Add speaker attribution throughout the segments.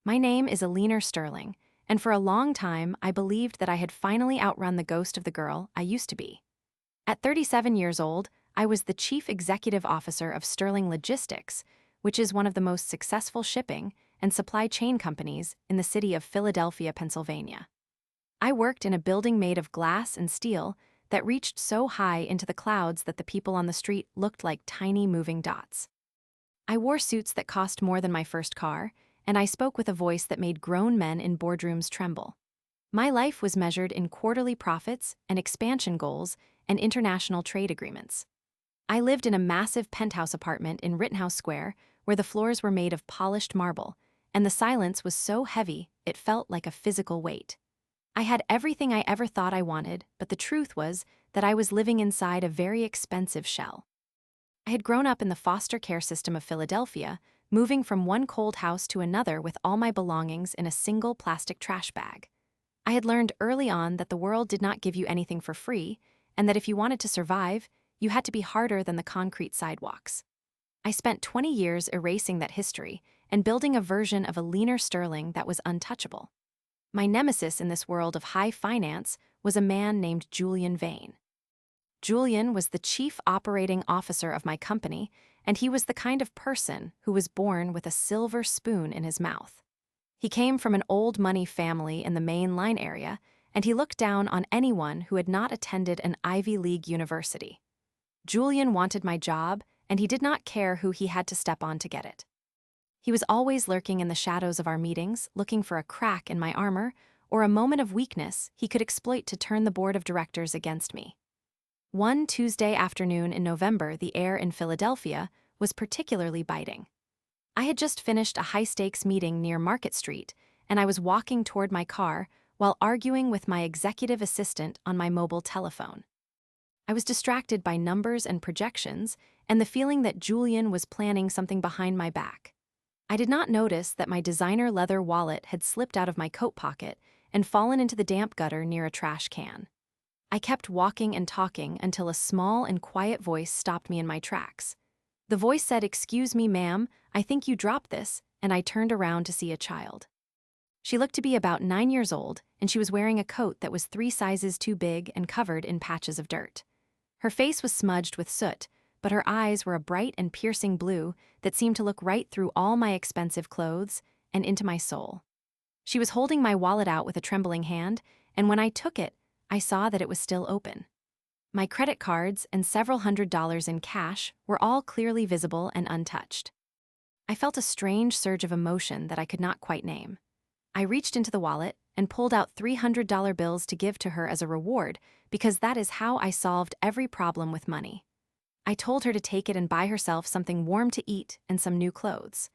Speaker 1: My name is Alina Sterling, and for a long time I believed that I had finally outrun the ghost of the girl I used to be. At 37 years old, I was the chief executive officer of Sterling Logistics, which is one of the most successful shipping and supply chain companies in the city of Philadelphia, Pennsylvania. I worked in a building made of glass and steel that reached so high into the clouds that the people on the street looked like tiny moving dots. I wore suits that cost more than my first car, and I spoke with a voice that made grown men in boardrooms tremble. My life was measured in quarterly profits and expansion goals and international trade agreements. I lived in a massive penthouse apartment in Rittenhouse Square where the floors were made of polished marble, and the silence was so heavy it felt like a physical weight. I had everything I ever thought I wanted, but the truth was that I was living inside a very expensive shell. I had grown up in the foster care system of Philadelphia, moving from one cold house to another with all my belongings in a single plastic trash bag. I had learned early on that the world did not give you anything for free, and that if you wanted to survive, you had to be harder than the concrete sidewalks. I spent 20 years erasing that history and building a version of a leaner Sterling that was untouchable. My nemesis in this world of high finance was a man named Julian Vane. Julian was the chief operating officer of my company, and he was the kind of person who was born with a silver spoon in his mouth. He came from an old money family in the Main Line area, and he looked down on anyone who had not attended an Ivy League university. Julian wanted my job, and he did not care who he had to step on to get it. He was always lurking in the shadows of our meetings, looking for a crack in my armor or a moment of weakness he could exploit to turn the board of directors against me. One Tuesday afternoon in November, the air in Philadelphia was particularly biting. I had just finished a high-stakes meeting near Market Street, and I was walking toward my car while arguing with my executive assistant on my mobile telephone. I was distracted by numbers and projections and the feeling that Julian was planning something behind my back. I did not notice that my designer leather wallet had slipped out of my coat pocket and fallen into the damp gutter near a trash can. I kept walking and talking until a small and quiet voice stopped me in my tracks. The voice said, "Excuse me, ma'am, I think you dropped this," and I turned around to see a child. She looked to be about 9 years old, and she was wearing a coat that was 3 sizes too big and covered in patches of dirt. Her face was smudged with soot, but her eyes were a bright and piercing blue that seemed to look right through all my expensive clothes and into my soul. She was holding my wallet out with a trembling hand, and when I took it, I saw that it was still open. My credit cards and several $100s in cash were all clearly visible and untouched. I felt a strange surge of emotion that I could not quite name. I reached into the wallet and pulled out $300 bills to give to her as a reward because that is how I solved every problem with money. I told her to take it and buy herself something warm to eat and some new clothes.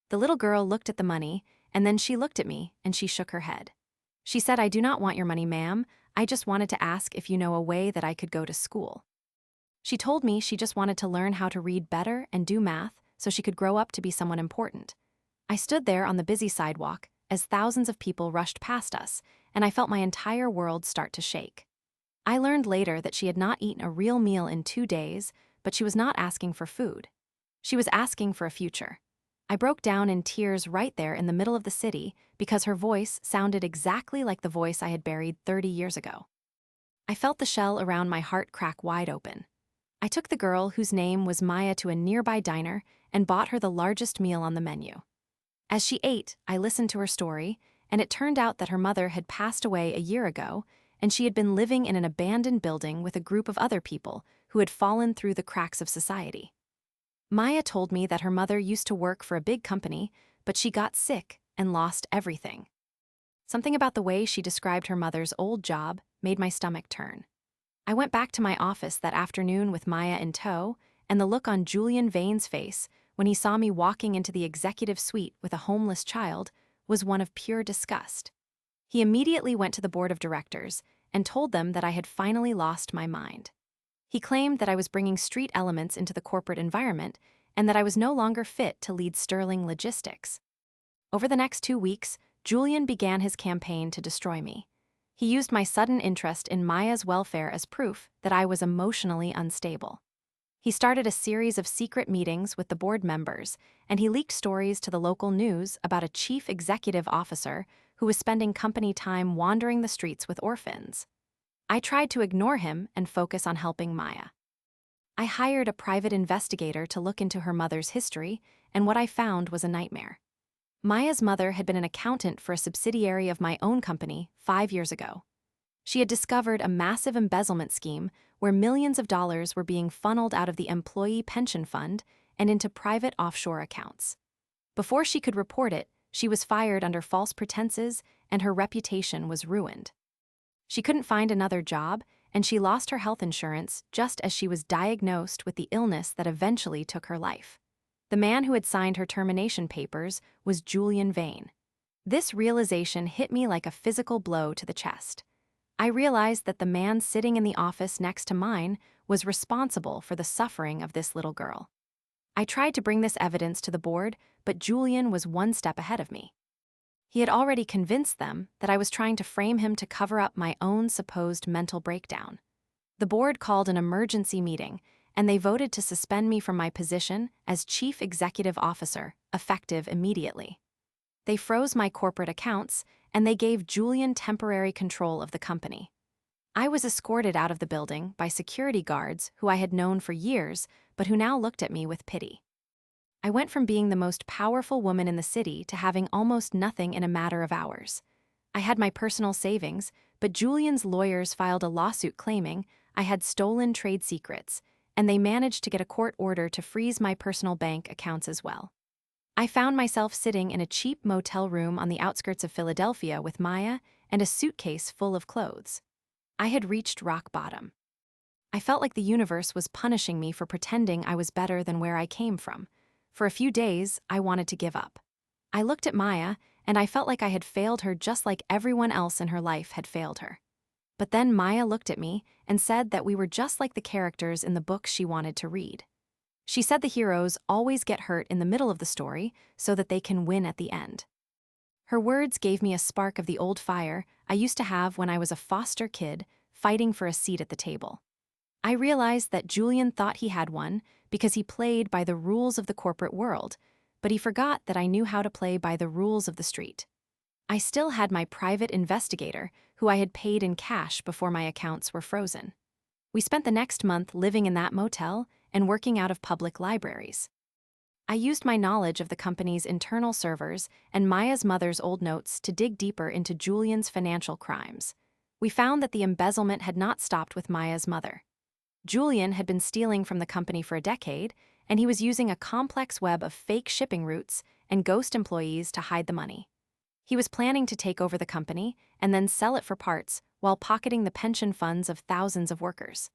Speaker 1: The little girl looked at the money, and then she looked at me and she shook her head. She said, "I do not want your money, ma'am. I just wanted to ask if you know a way that I could go to school." She told me she just wanted to learn how to read better and do math so she could grow up to be someone important. I stood there on the busy sidewalk as thousands of people rushed past us, and I felt my entire world start to shake. I learned later that she had not eaten a real meal in 2 days, but she was not asking for food. She was asking for a future. I broke down in tears right there in the middle of the city because her voice sounded exactly like the voice I had buried 30 years ago. I felt the shell around my heart crack wide open. I took the girl, whose name was Maya, to a nearby diner and bought her the largest meal on the menu. As she ate, I listened to her story, and it turned out that her mother had passed away a year ago, and she had been living in an abandoned building with a group of other people who had fallen through the cracks of society. Maya told me that her mother used to work for a big company, but she got sick and lost everything. Something about the way she described her mother's old job made my stomach turn. I went back to my office that afternoon with Maya in tow, and the look on Julian Vane's face when he saw me walking into the executive suite with a homeless child was one of pure disgust. He immediately went to the board of directors and told them that I had finally lost my mind. He claimed that I was bringing street elements into the corporate environment and that I was no longer fit to lead Sterling Logistics. Over the next 2 weeks, Julian began his campaign to destroy me. He used my sudden interest in Maya's welfare as proof that I was emotionally unstable. He started a series of secret meetings with the board members, and he leaked stories to the local news about a chief executive officer who was spending company time wandering the streets with orphans. I tried to ignore him and focus on helping Maya. I hired a private investigator to look into her mother's history, and what I found was a nightmare. Maya's mother had been an accountant for a subsidiary of my own company 5 years ago. She had discovered a massive embezzlement scheme where millions of dollars were being funneled out of the employee pension fund and into private offshore accounts. Before she could report it, she was fired under false pretenses and her reputation was ruined. She couldn't find another job, and she lost her health insurance just as she was diagnosed with the illness that eventually took her life. The man who had signed her termination papers was Julian Vane. This realization hit me like a physical blow to the chest. I realized that the man sitting in the office next to mine was responsible for the suffering of this little girl. I tried to bring this evidence to the board, but Julian was one step ahead of me. He had already convinced them that I was trying to frame him to cover up my own supposed mental breakdown. The board called an emergency meeting, and they voted to suspend me from my position as Chief Executive Officer, effective immediately. They froze my corporate accounts, and they gave Julian temporary control of the company. I was escorted out of the building by security guards who I had known for years, but who now looked at me with pity. I went from being the most powerful woman in the city to having almost nothing in a matter of hours. I had my personal savings, but Julian's lawyers filed a lawsuit claiming I had stolen trade secrets, and they managed to get a court order to freeze my personal bank accounts as well. I found myself sitting in a cheap motel room on the outskirts of Philadelphia with Maya and a suitcase full of clothes. I had reached rock bottom. I felt like the universe was punishing me for pretending I was better than where I came from. For a few days, I wanted to give up. I looked at Maya, and I felt like I had failed her just like everyone else in her life had failed her. But then Maya looked at me and said that we were just like the characters in the books she wanted to read. She said the heroes always get hurt in the middle of the story so that they can win at the end. Her words gave me a spark of the old fire I used to have when I was a foster kid fighting for a seat at the table. I realized that Julian thought he had one because he played by the rules of the corporate world, but he forgot that I knew how to play by the rules of the street. I still had my private investigator, who I had paid in cash before my accounts were frozen. We spent the next month living in that motel and working out of public libraries. I used my knowledge of the company's internal servers and Maya's mother's old notes to dig deeper into Julian's financial crimes. We found that the embezzlement had not stopped with Maya's mother. Julian had been stealing from the company for a decade, and he was using a complex web of fake shipping routes and ghost employees to hide the money. He was planning to take over the company and then sell it for parts while pocketing the pension funds of thousands of workers.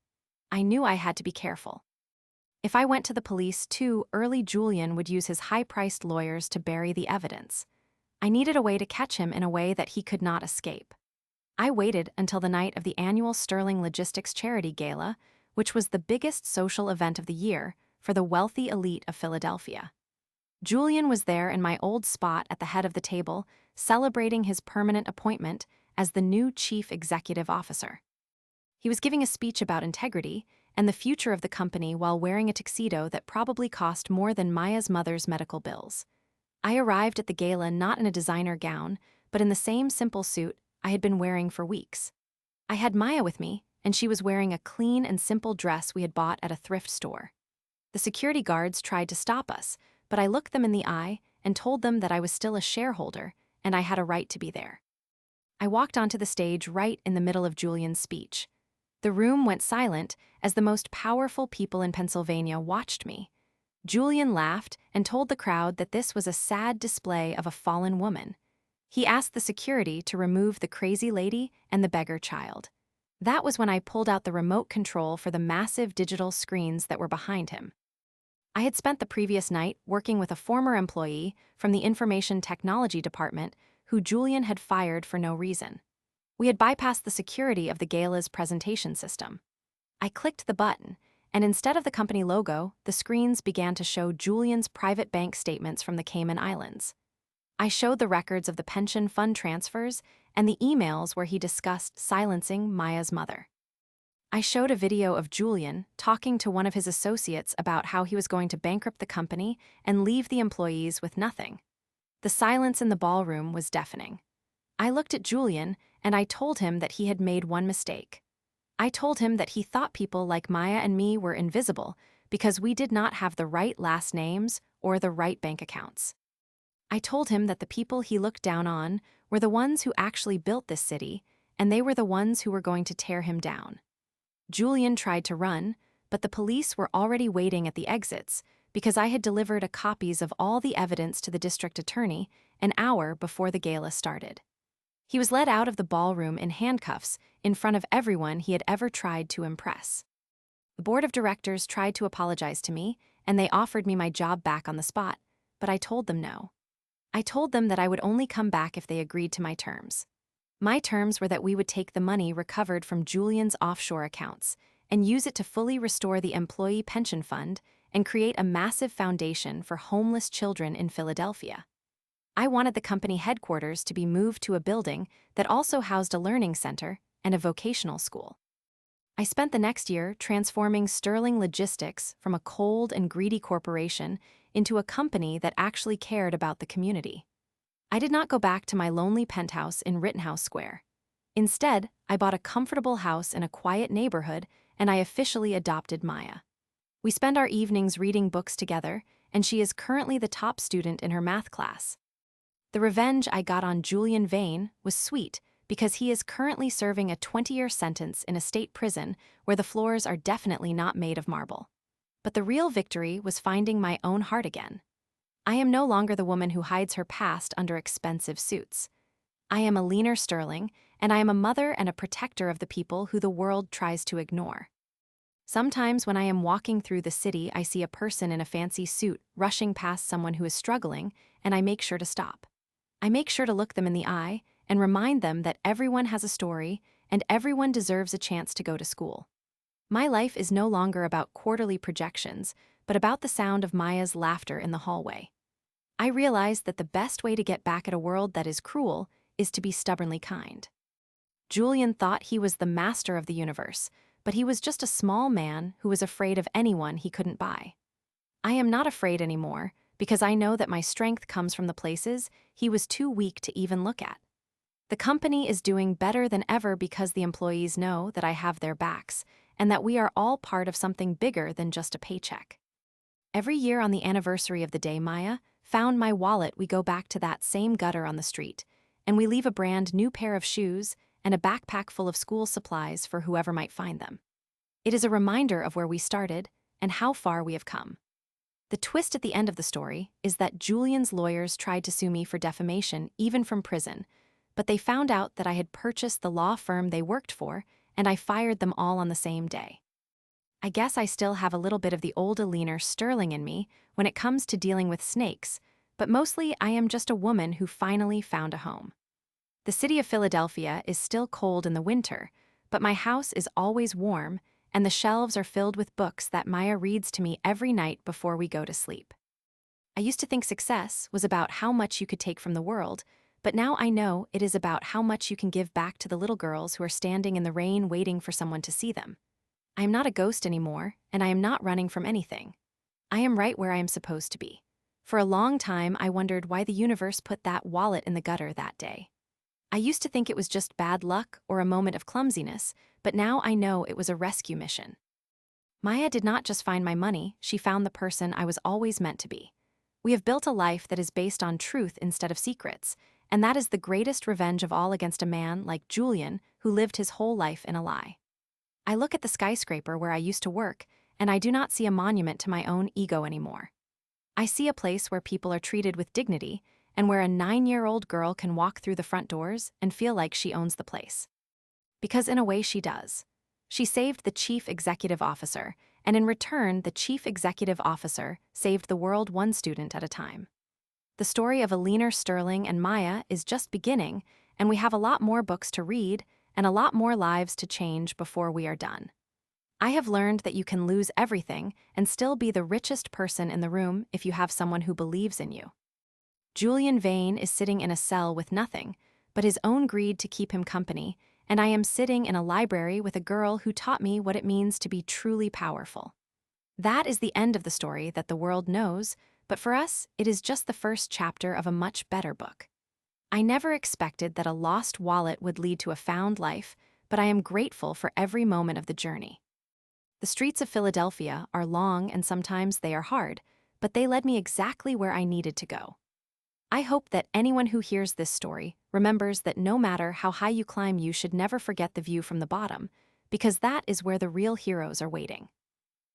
Speaker 1: I knew I had to be careful. If I went to the police too early, Julian would use his high-priced lawyers to bury the evidence. I needed a way to catch him in a way that he could not escape. I waited until the night of the annual Sterling Logistics Charity Gala, which was the biggest social event of the year for the wealthy elite of Philadelphia. Julian was there in my old spot at the head of the table, celebrating his permanent appointment as the new chief executive officer. He was giving a speech about integrity and the future of the company while wearing a tuxedo that probably cost more than Maya's mother's medical bills. I arrived at the gala not in a designer gown, but in the same simple suit I had been wearing for weeks. I had Maya with me, and she was wearing a clean and simple dress we had bought at a thrift store. The security guards tried to stop us, but I looked them in the eye and told them that I was still a shareholder and I had a right to be there. I walked onto the stage right in the middle of Julian's speech. The room went silent as the most powerful people in Pennsylvania watched me. Julian laughed and told the crowd that this was a sad display of a fallen woman. He asked the security to remove the crazy lady and the beggar child. That was when I pulled out the remote control for the massive digital screens that were behind him. I had spent the previous night working with a former employee from the information technology department who Julian had fired for no reason. We had bypassed the security of the gala's presentation system. I clicked the button, and instead of the company logo, the screens began to show Julian's private bank statements from the Cayman Islands. I showed the records of the pension fund transfers and the emails where he discussed silencing Maya's mother. I showed a video of Julian talking to one of his associates about how he was going to bankrupt the company and leave the employees with nothing. The silence in the ballroom was deafening. I looked at Julian and I told him that he had made one mistake. I told him that he thought people like Maya and me were invisible because we did not have the right last names or the right bank accounts. I told him that the people he looked down on were the ones who actually built this city, and they were the ones who were going to tear him down. Julian tried to run, but the police were already waiting at the exits because I had delivered copies of all the evidence to the district attorney an hour before the gala started. He was led out of the ballroom in handcuffs in front of everyone he had ever tried to impress. The board of directors tried to apologize to me, and they offered me my job back on the spot, but I told them no. I told them that I would only come back if they agreed to my terms. My terms were that we would take the money recovered from Julian's offshore accounts and use it to fully restore the employee pension fund and create a massive foundation for homeless children in Philadelphia. I wanted the company headquarters to be moved to a building that also housed a learning center and a vocational school. I spent the next year transforming Sterling Logistics from a cold and greedy corporation into a company that actually cared about the community. I did not go back to my lonely penthouse in Rittenhouse Square. Instead, I bought a comfortable house in a quiet neighborhood, and I officially adopted Maya. We spend our evenings reading books together, and she is currently the top student in her math class. The revenge I got on Julian Vane was sweet because he is currently serving a 20-year sentence in a state prison where the floors are definitely not made of marble. But the real victory was finding my own heart again. I am no longer the woman who hides her past under expensive suits. I am a leaner Sterling, and I am a mother and a protector of the people who the world tries to ignore. Sometimes when I am walking through the city, I see a person in a fancy suit rushing past someone who is struggling, and I make sure to stop. I make sure to look them in the eye and remind them that everyone has a story and everyone deserves a chance to go to school. My life is no longer about quarterly projections, but about the sound of Maya's laughter in the hallway. I realized that the best way to get back at a world that is cruel is to be stubbornly kind. Julian thought he was the master of the universe, but he was just a small man who was afraid of anyone he couldn't buy. I am not afraid anymore because I know that my strength comes from the places he was too weak to even look at. The company is doing better than ever because the employees know that I have their backs and that we are all part of something bigger than just a paycheck. Every year on the anniversary of the day Maya found my wallet, we go back to that same gutter on the street, and we leave a brand new pair of shoes and a backpack full of school supplies for whoever might find them. It is a reminder of where we started and how far we have come. The twist at the end of the story is that Julian's lawyers tried to sue me for defamation even from prison, but they found out that I had purchased the law firm they worked for, and I fired them all on the same day. I guess I still have a little bit of the older, leaner Sterling in me when it comes to dealing with snakes, but mostly I am just a woman who finally found a home. The city of Philadelphia is still cold in the winter, but my house is always warm, and the shelves are filled with books that Maya reads to me every night before we go to sleep. I used to think success was about how much you could take from the world, but now I know it is about how much you can give back to the little girls who are standing in the rain waiting for someone to see them. I am not a ghost anymore, and I am not running from anything. I am right where I am supposed to be. For a long time, I wondered why the universe put that wallet in the gutter that day. I used to think it was just bad luck or a moment of clumsiness, but now I know it was a rescue mission. Maya did not just find my money, she found the person I was always meant to be. We have built a life that is based on truth instead of secrets, and that is the greatest revenge of all against a man like Julian who lived his whole life in a lie. I look at the skyscraper where I used to work, and I do not see a monument to my own ego anymore. I see a place where people are treated with dignity, and where a 9-year-old girl can walk through the front doors and feel like she owns the place. Because in a way she does. She saved the chief executive officer, and in return the chief executive officer saved the world one student at a time. The story of a leaner Sterling and Maya is just beginning, and we have a lot more books to read and a lot more lives to change before we are done. I have learned that you can lose everything and still be the richest person in the room if you have someone who believes in you. Julian Vane is sitting in a cell with nothing but his own greed to keep him company, and I am sitting in a library with a girl who taught me what it means to be truly powerful. That is the end of the story that the world knows, but for us, it is just the first chapter of a much better book. I never expected that a lost wallet would lead to a found life, but I am grateful for every moment of the journey. The streets of Philadelphia are long and sometimes they are hard, but they led me exactly where I needed to go. I hope that anyone who hears this story remembers that no matter how high you climb, you should never forget the view from the bottom, because that is where the real heroes are waiting.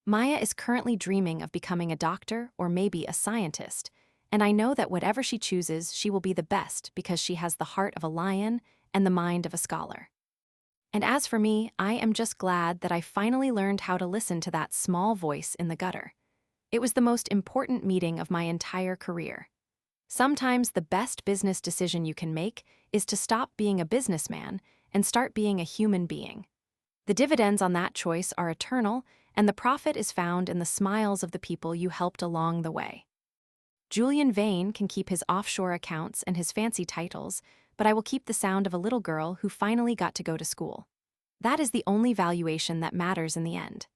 Speaker 1: Maya is currently dreaming of becoming a doctor or maybe a scientist, and I know that whatever she chooses, she will be the best because she has the heart of a lion and the mind of a scholar. And as for me, I am just glad that I finally learned how to listen to that small voice in the gutter. It was the most important meeting of my entire career. Sometimes the best business decision you can make is to stop being a businessman and start being a human being. The dividends on that choice are eternal, and the profit is found in the smiles of the people you helped along the way. Julian Vane can keep his offshore accounts and his fancy titles, but I will keep the sound of a little girl who finally got to go to school. That is the only valuation that matters in the end.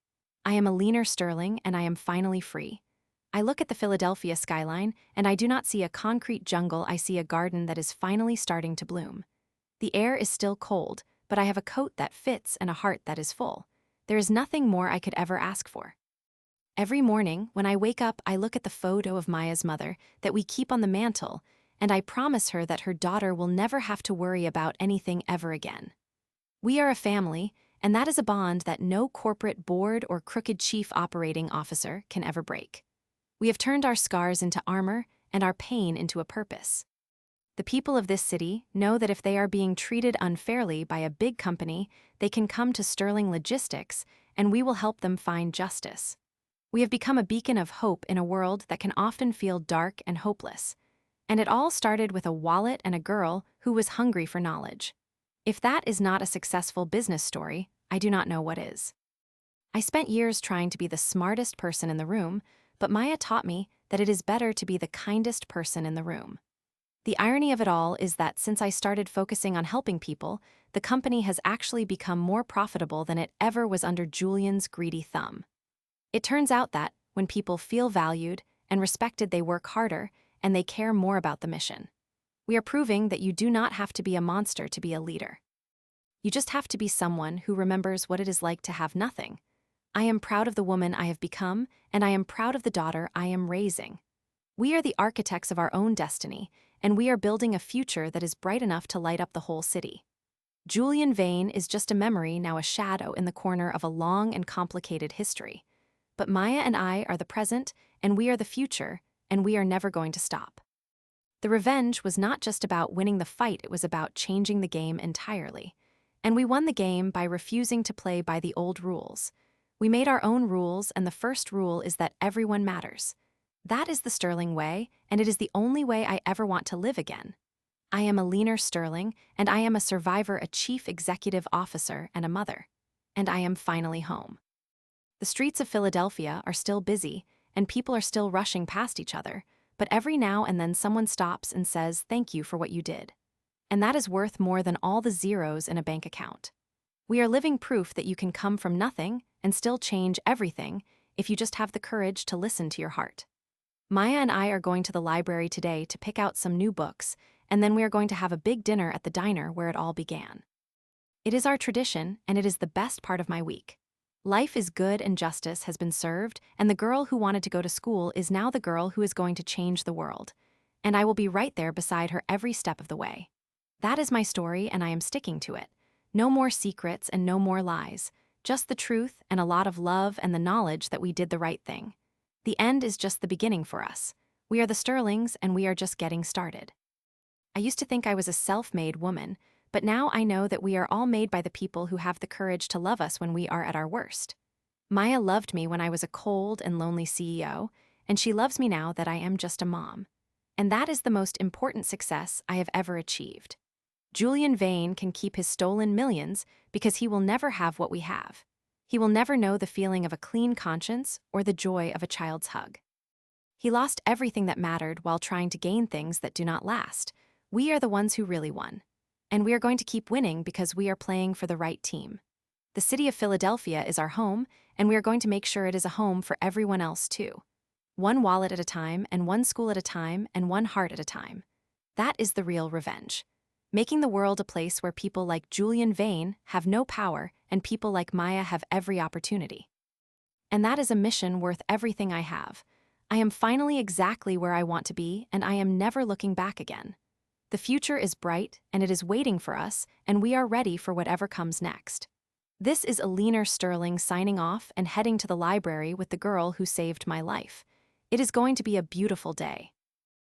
Speaker 1: I am a leaner Sterling, and I am finally free. I look at the Philadelphia skyline, and I do not see a concrete jungle, I see a garden that is finally starting to bloom. The air is still cold, but I have a coat that fits and a heart that is full. There is nothing more I could ever ask for. Every morning, when I wake up, I look at the photo of Maya's mother that we keep on the mantle, and I promise her that her daughter will never have to worry about anything ever again. We are a family, and that is a bond that no corporate board or crooked chief operating officer can ever break. We have turned our scars into armor and our pain into a purpose. The people of this city know that if they are being treated unfairly by a big company, they can come to Sterling Logistics, and we will help them find justice. We have become a beacon of hope in a world that can often feel dark and hopeless. And it all started with a wallet and a girl who was hungry for knowledge. If that is not a successful business story, I do not know what is. I spent years trying to be the smartest person in the room, but Maya taught me that it is better to be the kindest person in the room. The irony of it all is that since I started focusing on helping people, the company has actually become more profitable than it ever was under Julian's greedy thumb. It turns out that, when people feel valued and respected, they work harder and they care more about the mission. We are proving that you do not have to be a monster to be a leader. You just have to be someone who remembers what it is like to have nothing. I am proud of the woman I have become, and I am proud of the daughter I am raising. We are the architects of our own destiny, and we are building a future that is bright enough to light up the whole city. Julian Vane is just a memory, now a shadow in the corner of a long and complicated history. But Maya and I are the present, and we are the future, and we are never going to stop. The revenge was not just about winning the fight, it was about changing the game entirely. And we won the game by refusing to play by the old rules. We made our own rules, and the first rule is that everyone matters. That is the Sterling way, and it is the only way I ever want to live again. I am a leaner Sterling, and I am a survivor, a chief executive officer, and a mother. And I am finally home. The streets of Philadelphia are still busy, and people are still rushing past each other, but every now and then someone stops and says, "Thank you for what you did." And that is worth more than all the zeros in a bank account. We are living proof that you can come from nothing and still change everything if you just have the courage to listen to your heart. Maya and I are going to the library today to pick out some new books, and then we are going to have a big dinner at the diner where it all began. It is our tradition, and it is the best part of my week. Life is good and justice has been served, and the girl who wanted to go to school is now the girl who is going to change the world. And I will be right there beside her every step of the way. That is my story, and I am sticking to it. No more secrets and no more lies. Just the truth and a lot of love and the knowledge that we did the right thing. The end is just the beginning for us. We are the Sterlings, and we are just getting started. I used to think I was a self-made woman, but now I know that we are all made by the people who have the courage to love us when we are at our worst. Maya loved me when I was a cold and lonely CEO, and she loves me now that I am just a mom. And that is the most important success I have ever achieved. Julian Vane can keep his stolen millions because he will never have what we have. He will never know the feeling of a clean conscience or the joy of a child's hug. He lost everything that mattered while trying to gain things that do not last. We are the ones who really won. And we are going to keep winning because we are playing for the right team. The city of Philadelphia is our home, and we are going to make sure it is a home for everyone else too. One wallet at a time, and one school at a time, and one heart at a time. That is the real revenge. Making the world a place where people like Julian Vane have no power and people like Maya have every opportunity. And that is a mission worth everything I have. I am finally exactly where I want to be, and I am never looking back again. The future is bright, and it is waiting for us, and we are ready for whatever comes next. This is Alina Sterling signing off and heading to the library with the girl who saved my life. It is going to be a beautiful day.